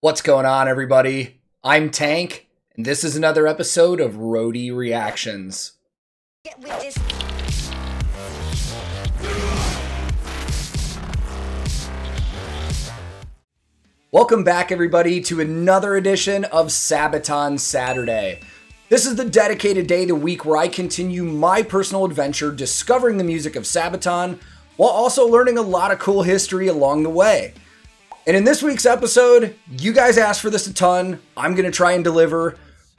What's going on, everybody? I'm Tank, and this is another episode of Roadie Reactions. Get with this. Welcome back, everybody, to another edition of Sabaton Saturday. This is the dedicated day of the week where I continue my personal adventure discovering the music of Sabaton while also learning a lot of cool history along the way. And in this week's episode, you guys asked for this a ton. I'm going to try and deliver.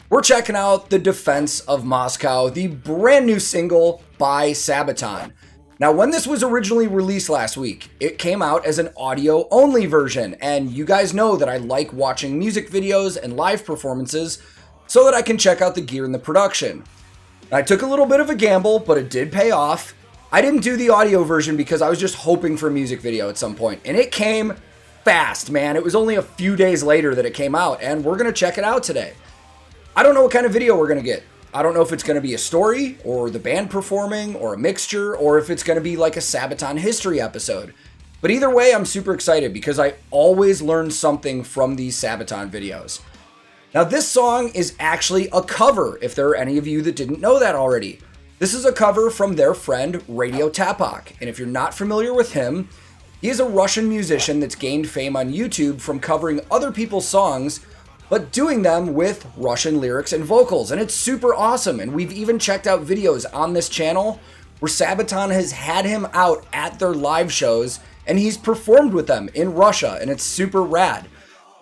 We're checking out The Defense of Moscow, the brand new single by Sabaton. Now, when this was originally released last week, it came out as an audio-only version, and you guys know that I like watching music videos and live performances so that I can check out the gear and the production. I took a little bit of a gamble, but it did pay off. I didn't do the audio version because I was just hoping for a music video at some point, and it came fast, man. It was only a few days later that it came out, and we're going to check it out today. I don't know what kind of video we're going to get. I don't know if it's going to be a story, or the band performing, or a mixture, or if it's going to be like a Sabaton history episode. But either way, I'm super excited because I always learn something from these Sabaton videos. Now, this song is actually a cover, if there are any of you that didn't know that already. This is a cover from their friend Radio Tapok, and if you're not familiar with him, he is a Russian musician that's gained fame on YouTube from covering other people's songs, but doing them with Russian lyrics and vocals, and it's super awesome. And we've even checked out videos on this channel where Sabaton has had him out at their live shows, and he's performed with them in Russia, and it's super rad.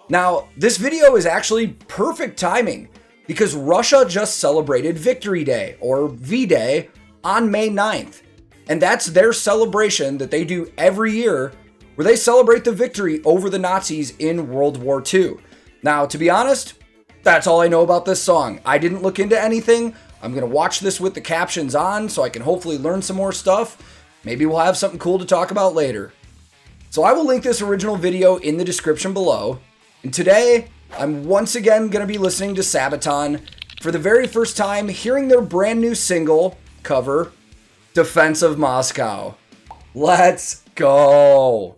Now, this video is actually perfect timing because Russia just celebrated Victory Day, or V-Day, on May 9th. And that's their celebration that they do every year where they celebrate the victory over the Nazis in World War II. Now, to be honest, that's all I know about this song. I didn't look into anything. I'm going to watch this with the captions on so I can hopefully learn some more stuff. Maybe we'll have something cool to talk about later. So I will link this original video in the description below. And today, I'm once again going to be listening to Sabaton for the very first time, hearing their brand new single cover, Defense of Moscow. Let's go.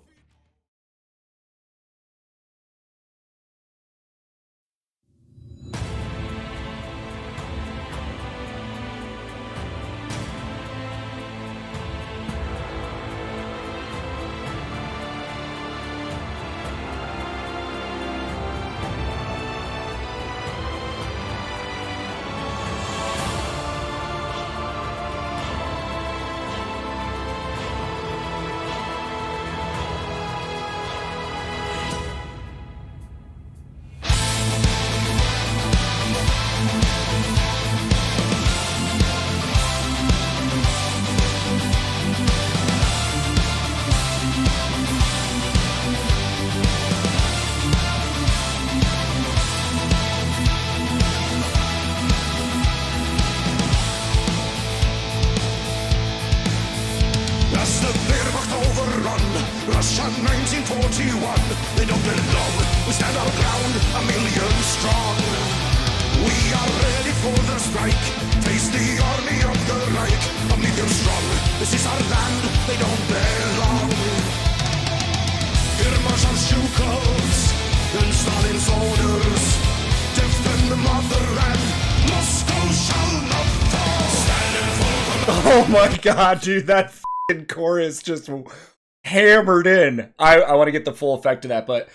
Russia 1941, they don't belong. We stand our ground, a million strong. We are ready for the strike. Face the army of the Reich, a million strong. This is our land, they don't belong. Here marshals Zhukovs and Stalin's orders. Defend the motherland, Moscow shall not fall. Standing for the... Oh my god, dude, that f***ing chorus just hammered in. I want to get the full effect of that, but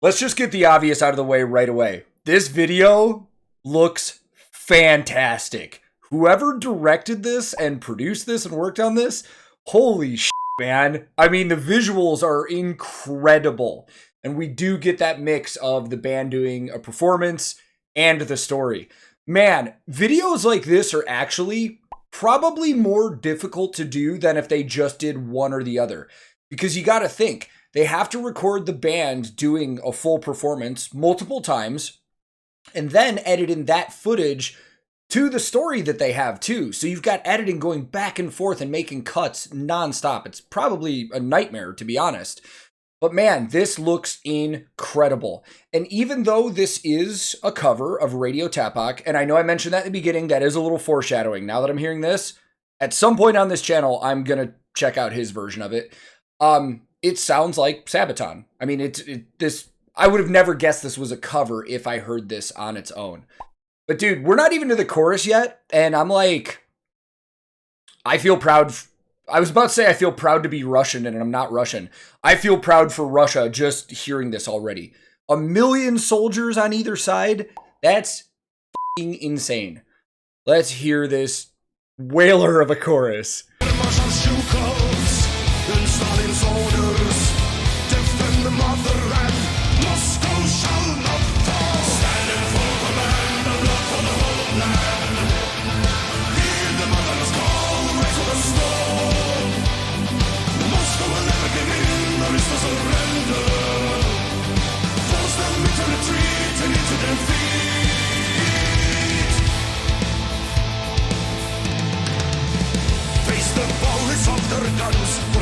let's just get the obvious out of the way right away. This video looks fantastic. Whoever directed this and produced this and worked on this, holy shit, man. I mean, the visuals are incredible. And we do get that mix of the band doing a performance and the story. Man, videos like this are actually probably more difficult to do than if they just did one or the other. Because you got to think, they have to record the band doing a full performance multiple times and then edit in that footage to the story that they have too. So you've got editing going back and forth and making cuts nonstop. It's probably a nightmare, to be honest. But man, this looks incredible. And even though this is a cover of Radio Tapok, and I know I mentioned that in the beginning, that is a little foreshadowing. Now that I'm hearing this, at some point on this channel, I'm going to check out his version of it. It sounds like Sabaton. I mean, I would have never guessed this was a cover if I heard this on its own. But dude, we're not even to the chorus yet, and I'm like, I feel proud. I was about to say I feel proud to be Russian, and I'm not Russian. I feel proud for Russia just hearing this already. 1 million soldiers on either side. That's f***ing insane. Let's hear this wailer of a chorus.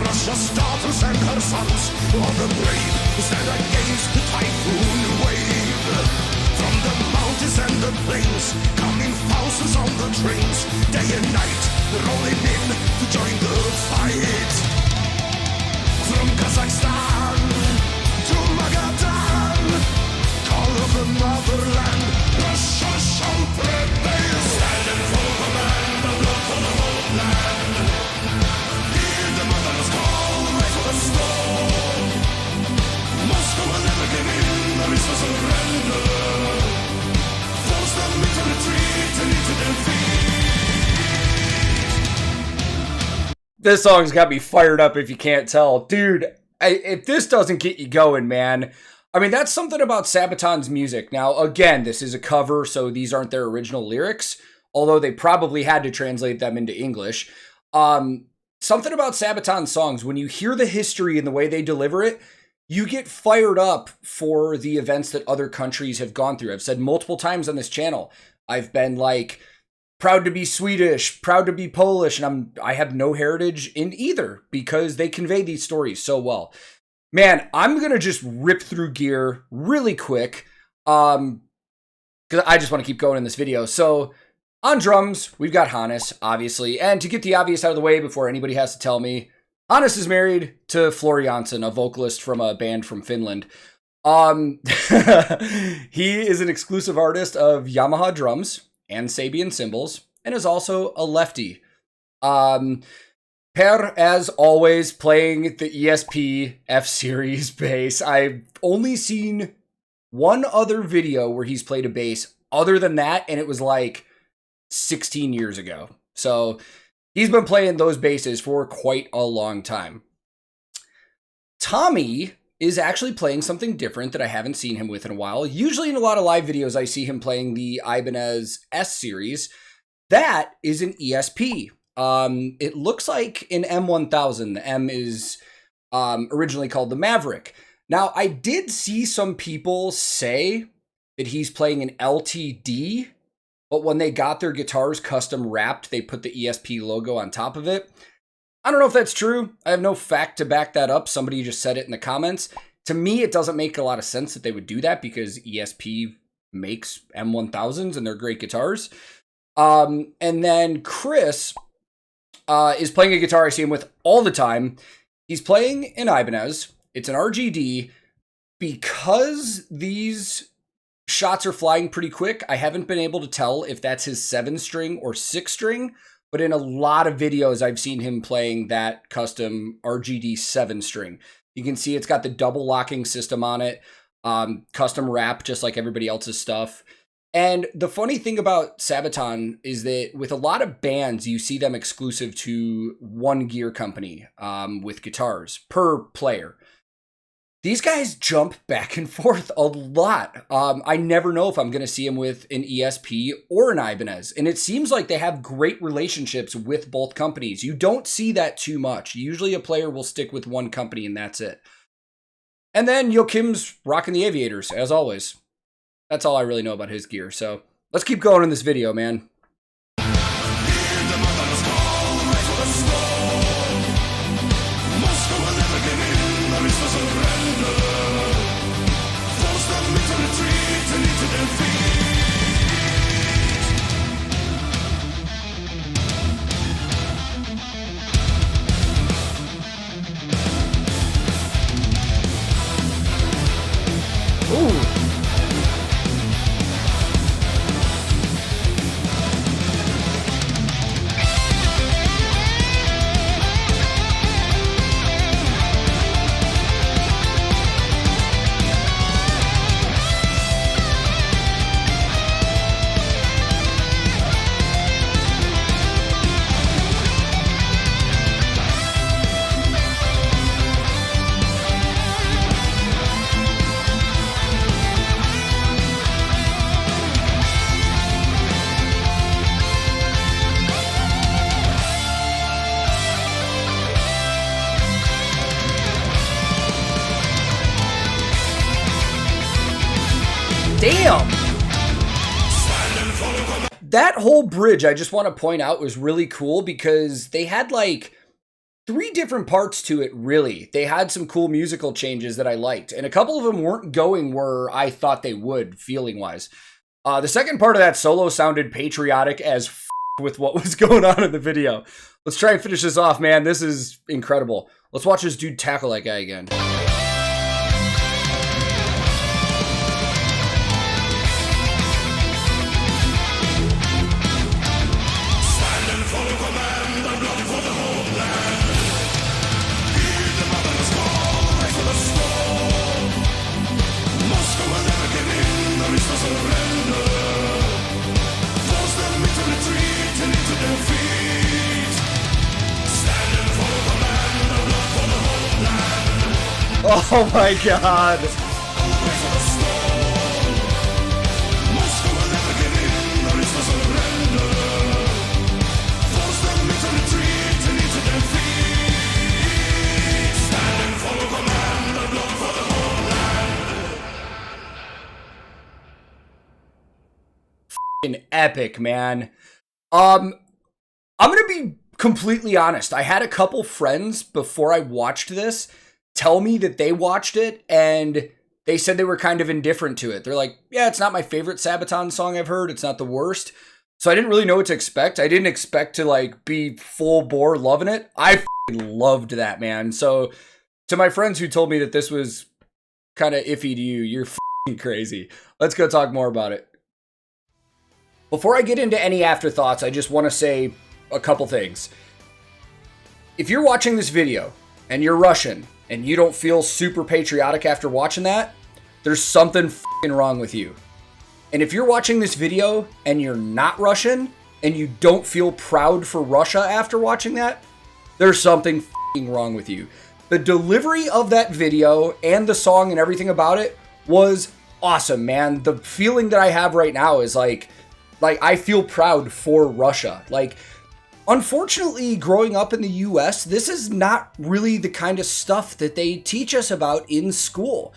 Russia's daughters and her sons are the brave who stand against the typhoon wave. From the mountains and the plains, coming thousands on the trains, day and night, rolling in to join the fight. From Kazakhstan to Magadan, call of the motherland, Russia shall prevail. Stand in full command, the blood for the whole land. Hear the mother's call, wait for the storm. Moscow will never give in, there is no surrender. Force them into retreat and into defeat. This song's got me fired up if you can't tell. Dude, if this doesn't get you going, man. I mean, that's something about Sabaton's music. Now, again, this is a cover, so these aren't their original lyrics, although they probably had to translate them into English. Something about Sabaton's songs, when you hear the history and the way they deliver it, you get fired up for the events that other countries have gone through. I've said multiple times on this channel, I've been like, proud to be Swedish, proud to be Polish, and I have no heritage in either because they convey these stories so well. Man, I'm going to just rip through gear really quick because I just want to keep going in this video. So on drums, we've got Hannes, obviously. And to get the obvious out of the way before anybody has to tell me, Hannes is married to Flori Jansson, a vocalist from a band from Finland. He is an exclusive artist of Yamaha drums and Sabian cymbals, and is also a lefty. Per, as always, playing the ESP F-Series bass. I've only seen one other video where he's played a bass other than that, and it was like 16 years ago. So he's been playing those basses for quite a long time. Tommy is actually playing something different that I haven't seen him with in a while. Usually in a lot of live videos, I see him playing the Ibanez S-Series. That is an ESP. It looks like an M1000. The M is originally called the Maverick. Now, I did see some people say that he's playing an LTD, but when they got their guitars custom wrapped, they put the ESP logo on top of it. I don't know if that's true. I have no fact to back that up. Somebody just said it in the comments. To me, it doesn't make a lot of sense that they would do that because ESP makes M1000s and they're great guitars. And then Chris is playing a guitar I see him with all the time. He's playing an Ibanez. It's an RGD. Because these shots are flying pretty quick, I haven't been able to tell if that's his 7-string or 6-string, but in a lot of videos, I've seen him playing that custom RGD 7-string. You can see it's got the double locking system on it, custom wrap, just like everybody else's stuff. And the funny thing about Sabaton is that with a lot of bands, you see them exclusive to one gear company with guitars per player. These guys jump back and forth a lot. I never know if I'm going to see them with an ESP or an Ibanez. And it seems like they have great relationships with both companies. You don't see that too much. Usually a player will stick with one company and that's it. And then Joachim's rocking the Aviators, as always. That's all I really know about his gear. So let's keep going in this video, man. Ooh. Damn! That whole bridge, I just want to point out, was really cool because they had like 3 different parts to it, really. They had some cool musical changes that I liked, and a couple of them weren't going where I thought they would, feeling-wise. The second part of that solo sounded patriotic as f*** with what was going on in the video. Let's try and finish this off, man. This is incredible. Let's watch this dude tackle that guy again. Oh my god. F***ing epic, man. I'm gonna be completely honest. I had a couple friends before I watched this tell me that they watched it and they said they were kind of indifferent to it. They're like, yeah, it's not my favorite Sabaton song I've heard. It's not the worst. So I didn't really know what to expect. I didn't expect to like be full bore loving it. I f***ing loved that, man. So to my friends who told me that this was kind of iffy to you, you're f***ing crazy. Let's go talk more about it. Before I get into any afterthoughts, I just want to say a couple things. If you're watching this video and you're Russian and you don't feel super patriotic after watching that, there's something f***ing wrong with you. And if you're watching this video and you're not Russian and you don't feel proud for Russia after watching that, there's something f***ing wrong with you. The delivery of that video and the song and everything about it was awesome, man. The feeling that I have right now is like I feel proud for Russia. Like, unfortunately, growing up in the US, this is not really the kind of stuff that they teach us about in school.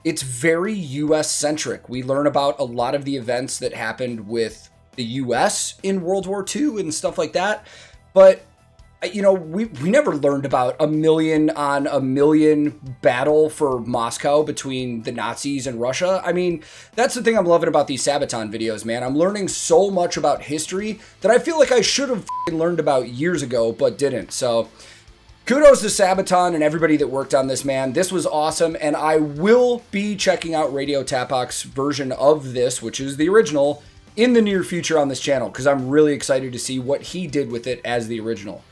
It's very US centric. We learn about a lot of the events that happened with the US in World War II and stuff like that. But, you know, we never learned about a million on a million battle for Moscow between the Nazis and Russia. I mean, that's the thing I'm loving about these Sabaton videos, man. I'm learning so much about history that I feel like I should have learned about years ago, but didn't. So kudos to Sabaton and everybody that worked on this, man. This was awesome, and I will be checking out Radio Tapok's version of this, which is the original, in the near future on this channel, because I'm really excited to see what he did with it as the original.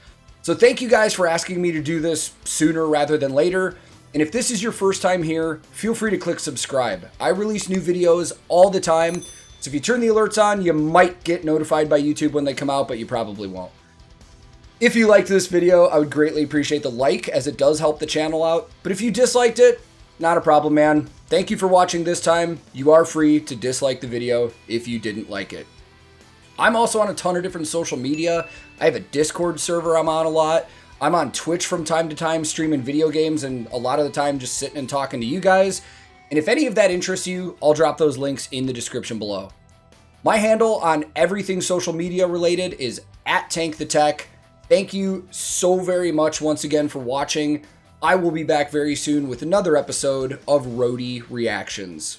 So thank you guys for asking me to do this sooner rather than later. And if this is your first time here, feel free to click subscribe. I release new videos all the time. So if you turn the alerts on, you might get notified by YouTube when they come out, but you probably won't. If you liked this video, I would greatly appreciate the like, as it does help the channel out. But if you disliked it, not a problem, man. Thank you for watching this time. You are free to dislike the video if you didn't like it. I'm also on a ton of different social media. I have a Discord server I'm on a lot. I'm on Twitch from time to time streaming video games, and a lot of the time just sitting and talking to you guys. And if any of that interests you, I'll drop those links in the description below. My handle on everything social media related is @TankTheTech. Thank you so very much once again for watching. I will be back very soon with another episode of Roadie Reactions.